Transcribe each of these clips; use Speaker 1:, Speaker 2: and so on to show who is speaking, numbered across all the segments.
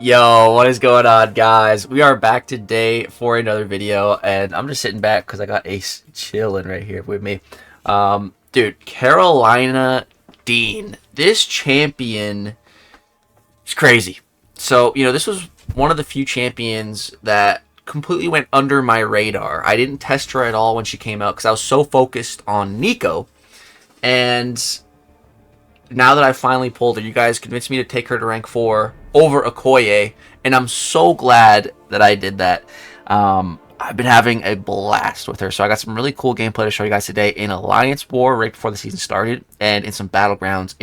Speaker 1: Yo, what is going on, guys? We are back today for another video, and I'm just sitting back because I got Ace chilling right here with me. Dude, Karolina Dean, this champion is crazy. So, this was one of the few champions that completely went under my radar. I didn't test her at all when she came out because I was so focused on Nico, and now that I finally pulled her, you guys convinced me to take her to rank 4 over Okoye, and I'm so glad that I did that. I've been having a blast with her, so I got some really cool gameplay to show you guys today in Alliance War right before the season started, and in some Battlegrounds,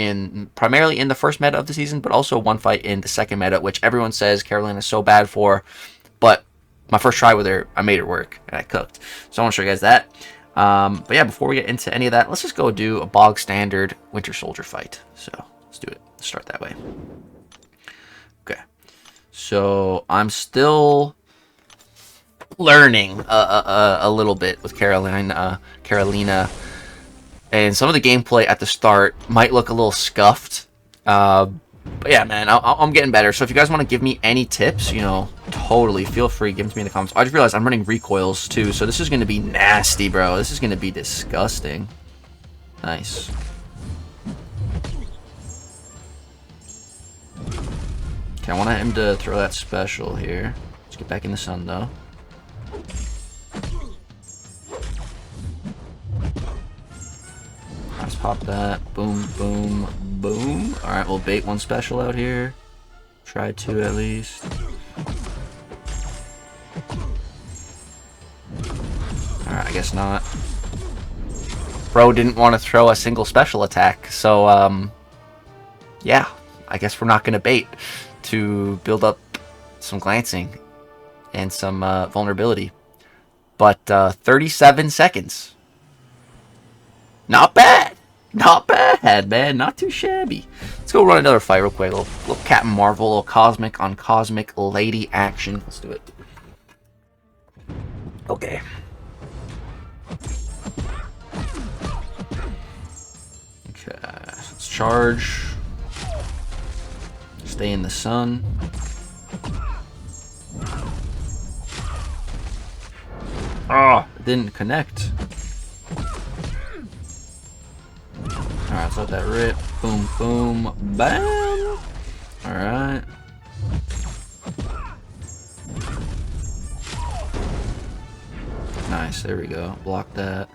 Speaker 1: primarily in the first meta of the season, but also one fight in the second meta, which everyone says Karolina is so bad for, but my first try with her, I made her work, and I cooked. So I want to show you guys that. But yeah, before we get into any of that, let's just go do a bog standard Winter Soldier fight. So let's do it. Let's start that way. Okay. So I'm still learning a little bit with Karolina, and some of the gameplay at the start might look a little scuffed. But yeah, man, I'm getting better. So if you guys want to give me any tips, totally feel free. Give them to me in the comments. I just realized I'm running recoils too, so this is going to be nasty, bro. This is going to be disgusting. Nice. Okay, I want him to throw that special here. Let's get back in the sun, though. Let's pop that. Boom, boom, boom. Alright, we'll bait one special out here. Try two at least. Alright, I guess not. Bro didn't want to throw a single special attack, so, yeah. I guess we're not going to bait to build up some glancing and some vulnerability. But 37 seconds. Not bad. Not bad, man. Not too shabby. Let's go run another fight real quick. A little Captain Marvel, a little Cosmic on Cosmic Lady action. Let's do it. Okay. Okay. Let's charge. Stay in the sun. Oh, it didn't connect. Alright, let's let that rip. Boom, boom, bam! Alright. Nice, there we go. Block that.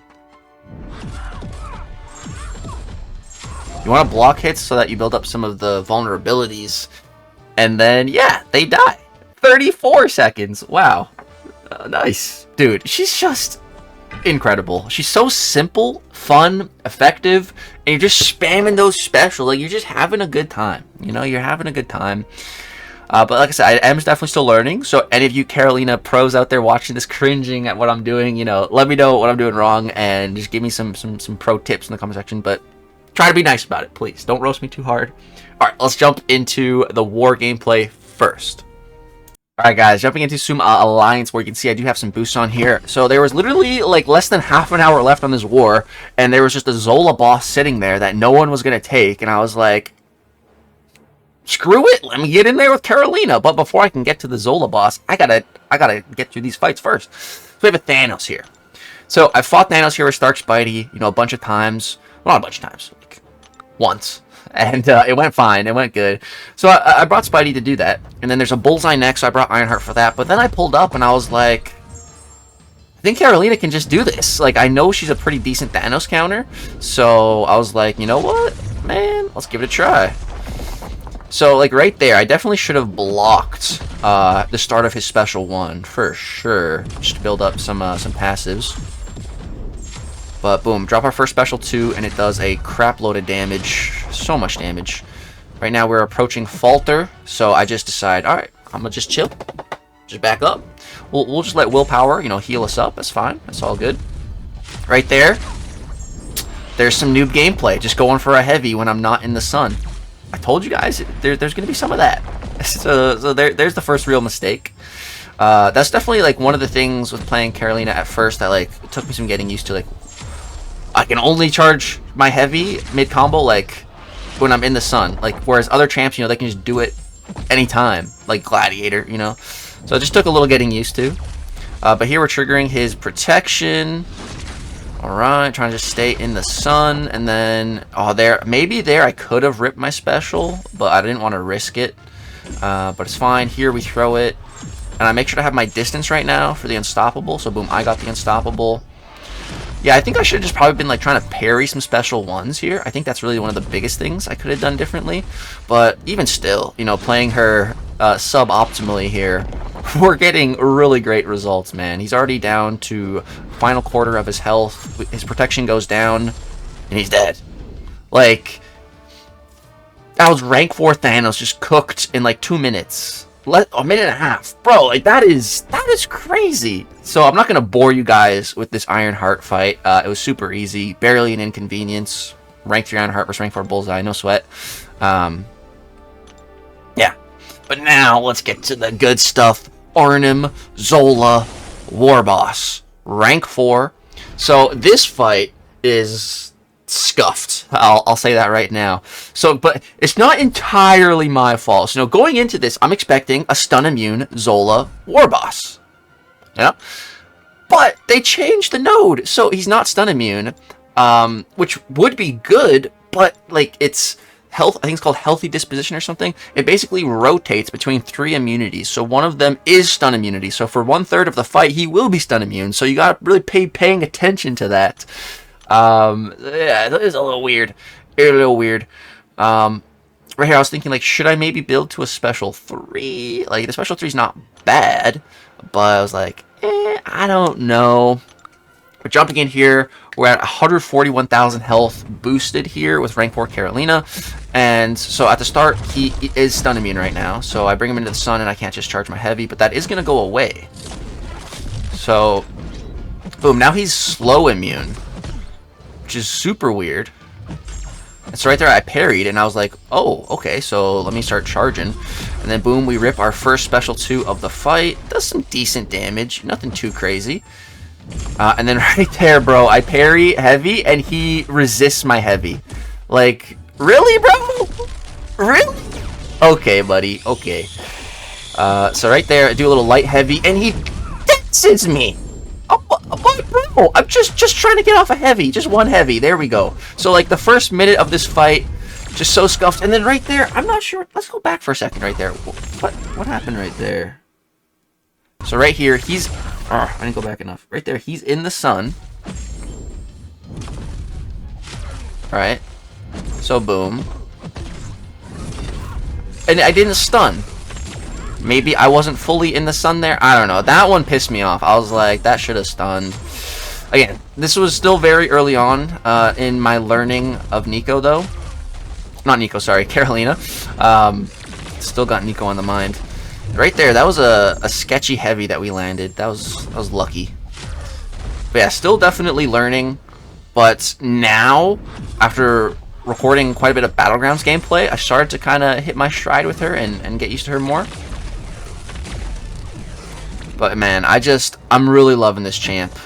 Speaker 1: You want to block hits so that you build up some of the vulnerabilities. And then, yeah, they die. 34 seconds. Wow. Nice. Dude, she's just incredible. She's so simple, fun, effective, and you're just spamming those special. Like, you're just having a good time. You're having a good time. But like I said, I am definitely still learning. So any of you Karolina pros out there watching this, cringing at what I'm doing, let me know what I'm doing wrong, and just give me some pro tips in the comment section. But try to be nice about it, please. Don't roast me too hard. All right, let's jump into the war gameplay first. Alright guys, jumping into some Alliance where you can see I do have some boosts on here. So there was literally like less than half an hour left on this war, and there was just a Zola boss sitting there that no one was going to take, and I was like, screw it, let me get in there with Karolina. But before I can get to the Zola boss, I gotta get through these fights first. So we have a Thanos here. So I fought Thanos here with Stark Spidey, a bunch of times. Well, not a bunch of times, like once. And it went fine. It went good. So I brought Spidey to do that. And then there's a Bullseye next, so I brought Ironheart for that. But then I pulled up and I was like, I think Karolina can just do this. Like, I know she's a pretty decent Thanos counter. So I was like, you know what? Man, let's give it a try. So, like, right there, I definitely should have blocked the start of his special one, for sure. Just to build up some passives. But boom, drop our first special 2, and it does a crap load of damage. So much damage. Right now we're approaching Falter, so I just decide, alright, I'm gonna just chill. Just back up. We'll just let Willpower, heal us up. That's fine. That's all good. Right there, there's some noob gameplay. Just going for a heavy when I'm not in the sun. I told you guys, there's gonna be some of that. So there's the first real mistake. That's definitely like one of the things with playing Karolina at first that like it took me some getting used to. Like, I can only charge my heavy mid combo like when I'm in the sun. Like, whereas other champs, they can just do it anytime, like Gladiator, you know. So it just took a little getting used to. But here we're triggering his protection. Alright, trying to just stay in the sun. And then, maybe there I could have ripped my special, but I didn't want to risk it. But it's fine. Here we throw it. And I make sure to have my distance right now for the unstoppable. So boom, I got the unstoppable. Yeah, I think I should have just probably been like trying to parry some special ones here. I think that's really one of the biggest things I could have done differently. But even still, you know, playing her suboptimally here, we're getting really great results, man. He's already down to final quarter of his health. His protection goes down, and he's dead. Like, that was rank 4 Thanos just cooked in like 2 minutes. A minute and a half. Bro, like, that is crazy. So I'm not going to bore you guys with this Ironheart fight. It was super easy. Barely an inconvenience. Rank 3 Ironheart versus rank 4 Bullseye. No sweat. Yeah. But now, let's get to the good stuff. Arnim Zola War Boss. Rank 4. So this fight is scuffed. I'll say that right now. So, but it's not entirely my fault. So, going into this, I'm expecting a stun immune Zola War Boss. Yeah. But they changed the node, so he's not stun immune, which would be good, but like it's health. I think it's called healthy disposition or something. It basically rotates between 3 immunities. So one of them is stun immunity. So for 1/3 of the fight, he will be stun immune. So you gotta really paying attention to that. Yeah, it is a little weird. Right here, I was thinking, like, should I maybe build to a special 3? Like, the special 3 is not bad, but I was like, I don't know. We're jumping in here. We're at 141,000 health boosted here with rank 4 Karolina. And so at the start, he is stun immune right now. So I bring him into the sun, and I can't just charge my heavy, but that is going to go away. So, boom, now he's slow immune, which is super weird. And so right there I parried, and I was like, oh, okay, so let me start charging. And then boom, we rip our first special 2 of the fight. Does some decent damage, nothing too crazy. And then right there, bro, I parry heavy, and he resists my heavy. Like, really, bro? Really? Okay, buddy, okay. So right there, I do a little light heavy, and he dances me. Oh, what, bro? I'm just trying to get off a heavy. Just one heavy. There we go. So, like, the first minute of this fight, just so scuffed. And then right there, I'm not sure. Let's go back for a second right there. What happened right there? So right here, he's... I didn't go back enough. Right there, he's in the sun. Alright. So, boom. And I didn't stun. Maybe I wasn't fully in the sun there. I don't know. That one pissed me off. I was like, that should have stunned. Again, this was still very early on in my learning of Nico, though. Not Nico, sorry. Karolina. Still got Nico on the mind. Right there, that was a sketchy heavy that we landed. That was lucky. But yeah, still definitely learning. But now, after recording quite a bit of Battlegrounds gameplay, I started to kind of hit my stride with her and get used to her more. But man, I'm really loving this champ.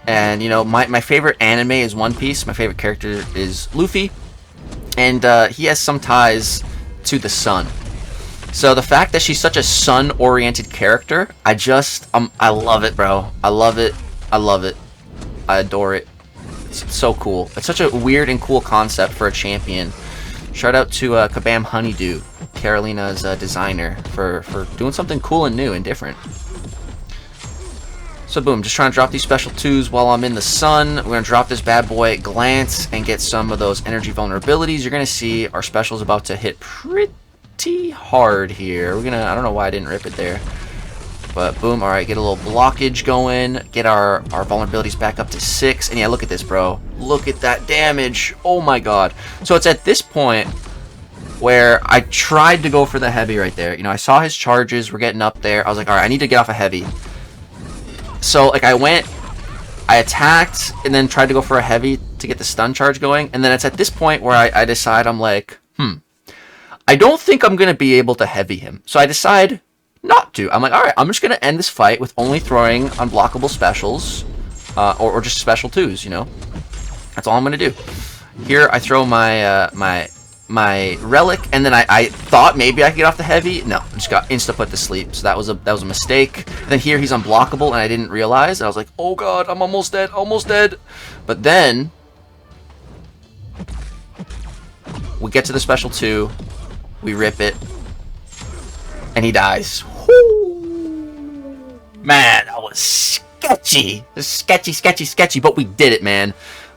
Speaker 1: And you know, my favorite anime is One Piece. My favorite character is Luffy. And he has some ties to the sun. So the fact that she's such a sun-oriented character, I love it, bro. I love it. I love it. I adore it. It's so cool. It's such a weird and cool concept for a champion. Shout out to Kabam Honeydew, Karolina's designer, for doing something cool and new and different. So boom, just trying to drop these special 2s while I'm in the sun. We're going to drop this bad boy, glance, and get some of those energy vulnerabilities. You're going to see our special's about to hit pretty hard here. We're going to, I don't know why I didn't rip it there. But boom, alright, get a little blockage going. Get our vulnerabilities back up to 6. And yeah, look at this, bro. Look at that damage. Oh my god. So it's at this point where I tried to go for the heavy right there. You know, I saw his charges. We're getting up there. I was like, alright, I need to get off a heavy. So, like, I attacked, and then tried to go for a heavy to get the stun charge going, and then it's at this point where I decide, I'm like, I don't think I'm going to be able to heavy him. So I decide not to. I'm like, alright, I'm just going to end this fight with only throwing unblockable specials, or just special 2s, you know? That's all I'm going to do. Here, I throw my my relic, and then I thought maybe I could get off the heavy. No, I just got insta put to sleep. So that was a mistake. And then here he's unblockable, and I didn't realize. I was like, oh god, I'm almost dead, almost dead. But then we get to the special 2, we rip it, and he dies. Woo! Man, that was sketchy. Sketchy, but we did it, man.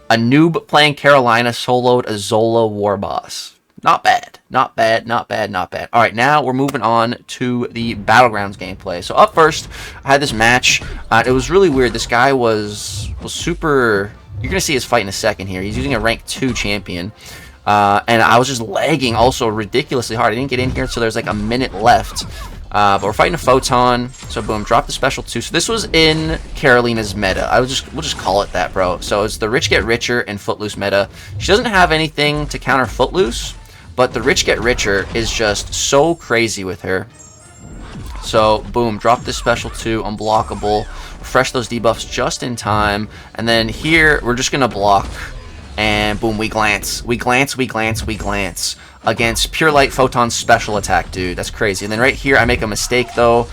Speaker 1: A noob playing Karolina soloed a Zola war boss. Not bad. Not bad, not bad, not bad. Alright, now we're moving on to the Battlegrounds gameplay. So up first, I had this match. It was really weird. This guy was super... You're going to see his fight in a second here. He's using a rank 2 champion. And I was just lagging also ridiculously hard. I didn't get in here until there's like a minute left. But we're fighting a Photon. So boom, drop the special 2. So this was in Karolina's meta. We'll just call it that, bro. So it's the rich get richer and Footloose meta. She doesn't have anything to counter Footloose, but the rich get richer is just so crazy with her. So boom, drop this special 2, unblockable, refresh those debuffs just in time, and then here we're just gonna block. And boom, we glance against Pure Light Photon's special attack, dude. That's crazy. And then right here, I make a mistake, though,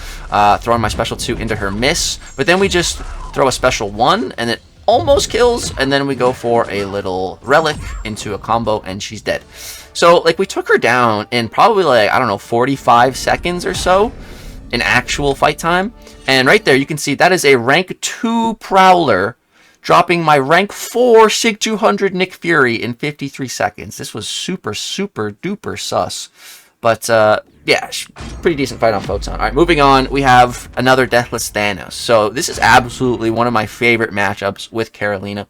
Speaker 1: throwing my special 2 into her miss. But then we just throw a special 1, and it almost kills. And then we go for a little relic into a combo, and she's dead. So, like, we took her down in probably, like, I don't know, 45 seconds or so in actual fight time. And right there, you can see that is a rank 2 Prowler dropping my rank 4 Sig 200 Nick Fury in 53 seconds. This was super duper sus. But, yeah, pretty decent fight on Photon. Alright, moving on, we have another Deathless Thanos. So, this is absolutely one of my favorite matchups with Karolina.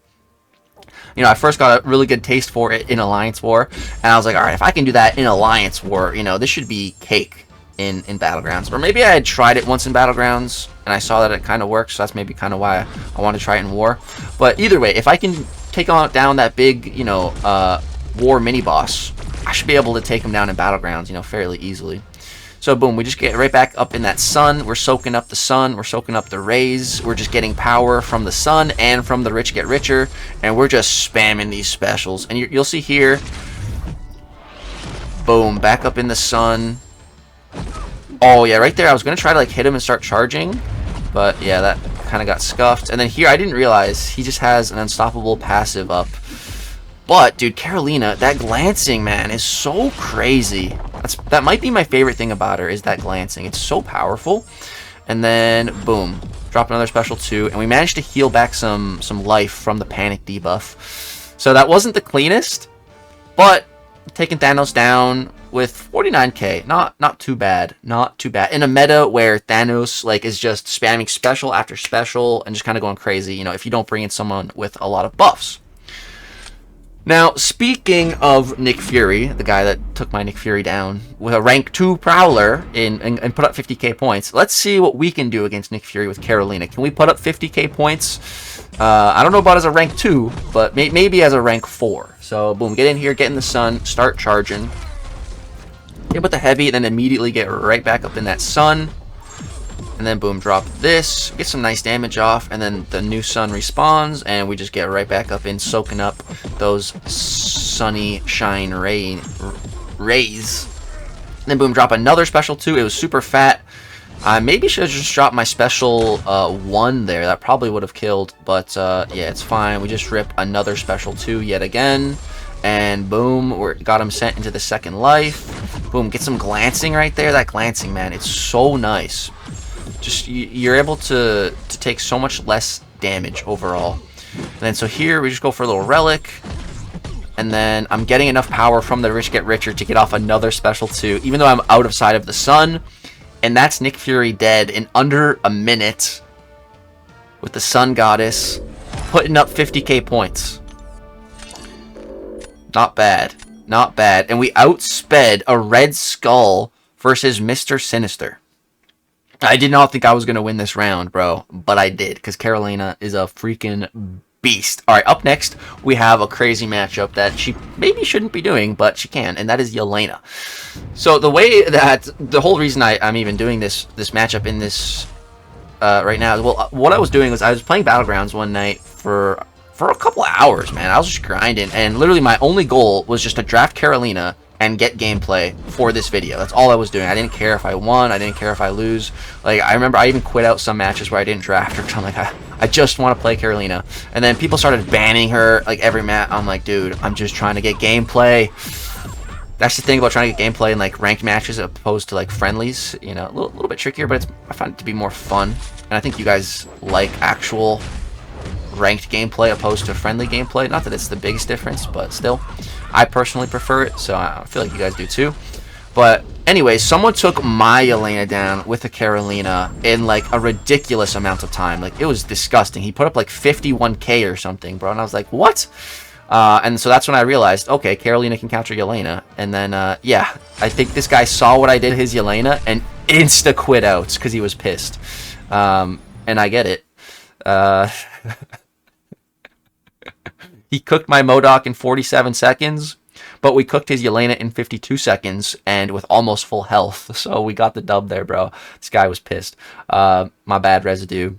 Speaker 1: You know, I first got a really good taste for it in Alliance War, and I was like, alright, if I can do that in Alliance War, you know, this should be cake in Battlegrounds. Or maybe I had tried it once in Battlegrounds, and I saw that it kind of works, so that's maybe kind of why I want to try it in War. But either way, if I can take down that big, you know, War mini-boss, I should be able to take him down in Battlegrounds, you know, fairly easily. So boom, we just get right back up in that sun. We're soaking up the sun. We're soaking up the rays. We're just getting power from the sun and from the rich get richer. And we're just spamming these specials. And you'll see here, boom, back up in the sun. Oh, yeah, right there. I was going to try to, like, hit him and start charging. But, yeah, that kind of got scuffed. And then here, I didn't realize he just has an unstoppable passive up. But, dude, Karolina, that glancing, man, is so crazy. That might be my favorite thing about her, is that glancing. It's so powerful. And then, boom, drop another special 2. And we managed to heal back some life from the panic debuff. So that wasn't the cleanest. But taking Thanos down with 49k, not too bad, not too bad. In a meta where Thanos like is just spamming special after special and just kind of going crazy, you know, if you don't bring in someone with a lot of buffs. Now, speaking of Nick Fury, the guy that took my Nick Fury down with a rank 2 Prowler and put up 50k points, let's see what we can do against Nick Fury with Karolina. Can we put up 50k points? I don't know about as a rank 2, but maybe as a rank 4. So, boom, get in here, get in the sun, start charging. Hit with the heavy, then immediately get right back up in that sun. And then, boom, drop this, get some nice damage off, and then the new sun respawns, and we just get right back up in soaking up those sunny shine rays. And then, boom, drop another special 2. It was super fat. I maybe should have just dropped my special 1 there. That probably would have killed, but yeah, it's fine. We just rip another special 2 yet again. And boom, we got him sent into the second life. Boom, get some glancing right there. That glancing, man, it's so nice. Just, you're able to take so much less damage overall. And then, so here, we just go for a little relic. And then, I'm getting enough power from the rich get richer to get off another special 2, even though I'm out of sight of the sun. And that's Nick Fury dead in under a minute. With the Sun Goddess putting up 50k points. Not bad. Not bad. And we outsped a Red Skull versus Mr. Sinister. I did not think I was going to win this round, bro. But I did, because Karolina is a freaking beast. Alright, up next, we have a crazy matchup that she maybe shouldn't be doing, but she can, and that is Yelena. So the way that, the whole reason I'm even doing this matchup in this right now, well, what I was doing was I was playing Battlegrounds one night for a couple of hours, man. I was just grinding, and literally my only goal was just to draft Karolina and get gameplay for this video. That's all I was doing. I didn't care if I won. I didn't care if I lose. Like, I remember I even quit out some matches where I didn't draft her. I'm like, I just want to play Karolina. And then people started banning her like every match. I'm like, dude, I'm just trying to get gameplay. That's the thing about trying to get gameplay in like ranked matches as opposed to like friendlies. You know, a little bit trickier, but I find it to be more fun. And I think you guys like actual ranked gameplay opposed to friendly gameplay. Not that it's the biggest difference, but still, I personally prefer it, so I feel like you guys do too. But anyway, someone took my Yelena down with a Karolina in like a ridiculous amount of time. Like, it was disgusting. He put up like 51k or something, bro, and I was like, what? And so that's when I realized, okay, Karolina can counter Yelena. And then yeah, I think this guy saw what I did his Yelena and insta quit out because he was pissed. And I get it. He cooked my MODOK in 47 seconds, but we cooked his Yelena in 52 seconds and with almost full health. So we got the dub there, bro. This guy was pissed. My bad, Residue.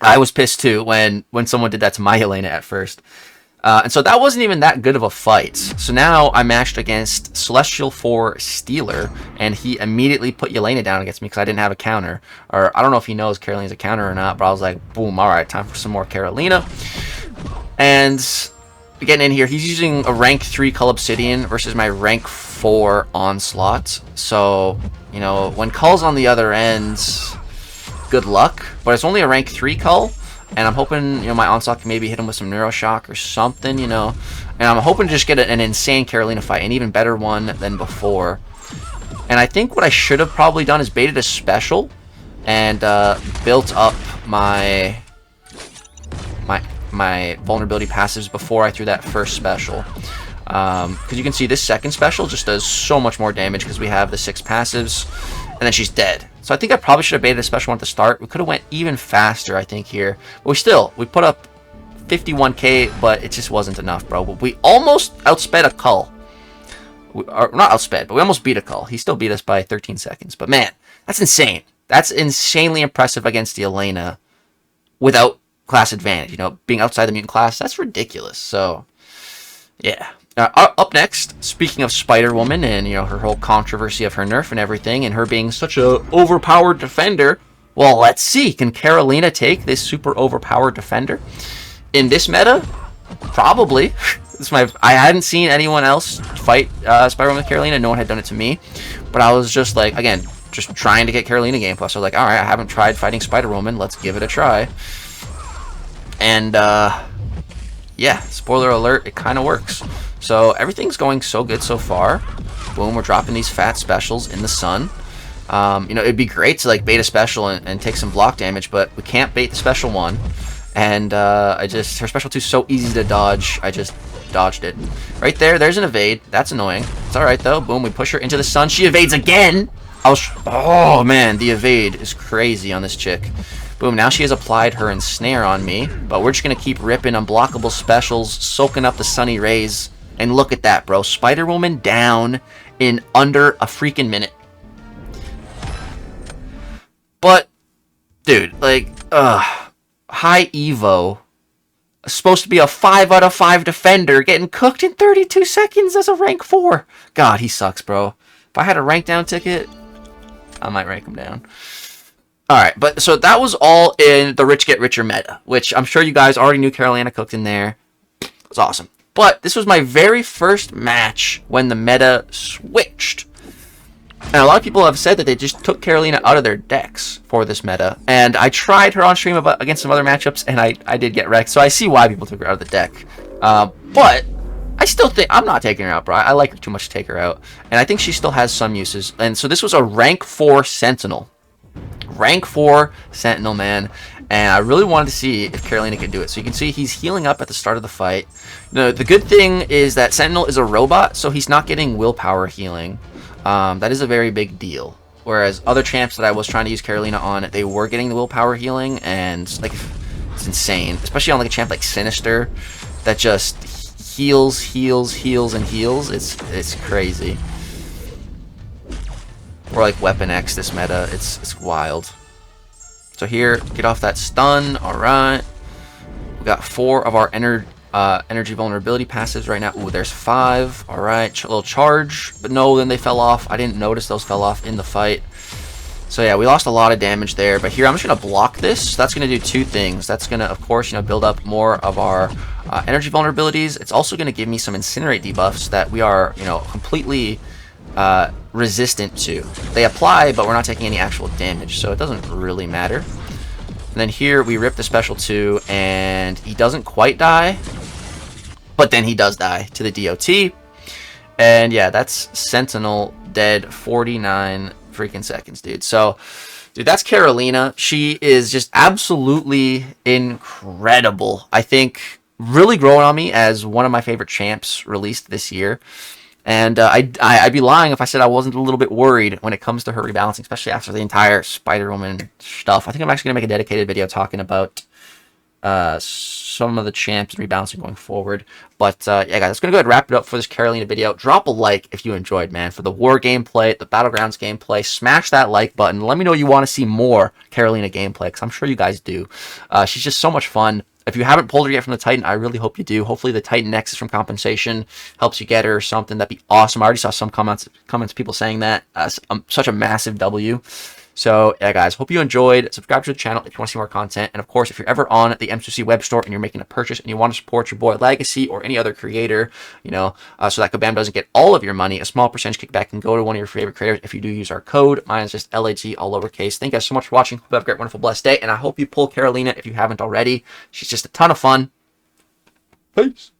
Speaker 1: I was pissed too when someone did that to my Yelena at first. And so that wasn't even that good of a fight. So now I matched against Celestial 4 Stealer, and he immediately put Yelena down against me because I didn't have a counter. Or I don't know if he knows Karolina's a counter or not, but I was like, boom, alright, time for some more Karolina. And getting in here, he's using a rank 3 Cull Obsidian versus my rank 4 Onslaught. So, you know, when Cull's on the other end, good luck. But it's only a rank 3 Cull, and I'm hoping, you know, my Onslaught can maybe hit him with some Neuroshock or something, you know. And I'm hoping to just get an insane Karolina fight, an even better one than before. And I think what I should have probably done is baited a special and built up my vulnerability passives before I threw that first special, because you can see this second special just does so much more damage because we have the 6 passives, and then she's dead. So I think I probably should have baited a special one at the start. We could have went even faster, I think, here, but we put up 51k, but it just wasn't enough, bro. But we almost outsped a Cull, or not outsped, but we almost beat a Cull. He still beat us by 13 seconds, but man, that's insane. That's insanely impressive against the Yelena without class advantage, you know, being outside the mutant class. That's ridiculous. So yeah, up next, speaking of Spider-Woman and, you know, her whole controversy of her nerf and everything, and her being such a overpowered defender, well, let's see, can Karolina take this super overpowered defender in this meta? Probably. I hadn't seen anyone else fight Spider-Woman with Karolina. No one had done it to me, but I was just like, again, just trying to get Karolina gameplay. So I was like, all right, I haven't tried fighting Spider-Woman, let's give it a try. And yeah, spoiler alert, it kind of works. So everything's going so good so far. Boom, we're dropping these fat specials in the sun. You know, it'd be great to like bait a special and take some block damage, but we can't bait the special one. And her special 2 is so easy to dodge. I just dodged it. Right there, there's an evade. That's annoying. It's alright though. Boom, we push her into the sun. She evades again. Oh man, the evade is crazy on this chick. Boom, now she has applied her ensnare on me, but we're just going to keep ripping unblockable specials, soaking up the sunny rays, and look at that, bro. Spider-Woman down in under a freaking minute. But, dude, like, high Evo, supposed to be a 5 out of 5 defender, getting cooked in 32 seconds as a rank 4. God, he sucks, bro. If I had a rank down ticket, I might rank him down. Alright, but so that was all in the Rich Get Richer meta, which I'm sure you guys already knew Karolina cooked in there. It was awesome. But this was my very first match when the meta switched. And a lot of people have said that they just took Karolina out of their decks for this meta. And I tried her on stream against some other matchups, and I did get wrecked. So I see why people took her out of the deck. But I still think I'm not taking her out, bro. I like her too much to take her out. And I think she still has some uses. And so this was a rank 4 Sentinel. Rank 4 Sentinel, man, and I really wanted to see if Karolina could do it. So you can see he's healing up at the start of the fight. The good thing is that Sentinel is a robot, so he's not getting willpower healing. That is a very big deal. Whereas other champs that I was trying to use Karolina on, they were getting the willpower healing, and like it's insane. Especially on like a champ like Sinister that just heals, and heals. It's crazy. Or like Weapon X this meta, it's wild. So here, get off that stun. Alright. We got 4 of our energy vulnerability passives right now. Ooh, there's 5. All right, little charge. But no, then they fell off. I didn't notice those fell off in the fight. So yeah, we lost a lot of damage there. But here, I'm just going to block this. That's going to do 2 things. That's going to, of course, build up more of our energy vulnerabilities. It's also going to give me some incinerate debuffs that we are, completely resistant to. They apply, but we're not taking any actual damage, so it doesn't really matter. And then here we rip the special 2, and he doesn't quite die, but then he does die to the DOT. And yeah, that's Sentinel dead 49 freaking seconds, dude. So, dude, that's Karolina. She is just absolutely incredible. I think really growing on me as one of my favorite champs released this year. And I'd be lying if I said I wasn't a little bit worried when it comes to her rebalancing, especially after the entire Spider-Woman stuff. I think I'm actually going to make a dedicated video talking about some of the champs and rebalancing going forward. But yeah, guys, that's going to go ahead and wrap it up for this Karolina video. Drop a like if you enjoyed, man. For the War gameplay, the Battlegrounds gameplay, smash that like button. Let me know you want to see more Karolina gameplay, because I'm sure you guys do. She's just so much fun. If you haven't pulled her yet from the Titan, I really hope you do. Hopefully the Titan Nexus from compensation helps you get her or something. That'd be awesome. I already saw some comments people saying that. Such a massive W. So, yeah, guys, hope you enjoyed. Subscribe to the channel if you want to see more content. And, of course, if you're ever on the MCOC web store and you're making a purchase and you want to support your boy Lagacy or any other creator, so that Kabam doesn't get all of your money, a small percentage kickback can go to one of your favorite creators if you do use our code. Mine is just LAG, all lowercase. Thank you guys so much for watching. Hope you have a great, wonderful, blessed day. And I hope you pull Karolina if you haven't already. She's just a ton of fun. Peace.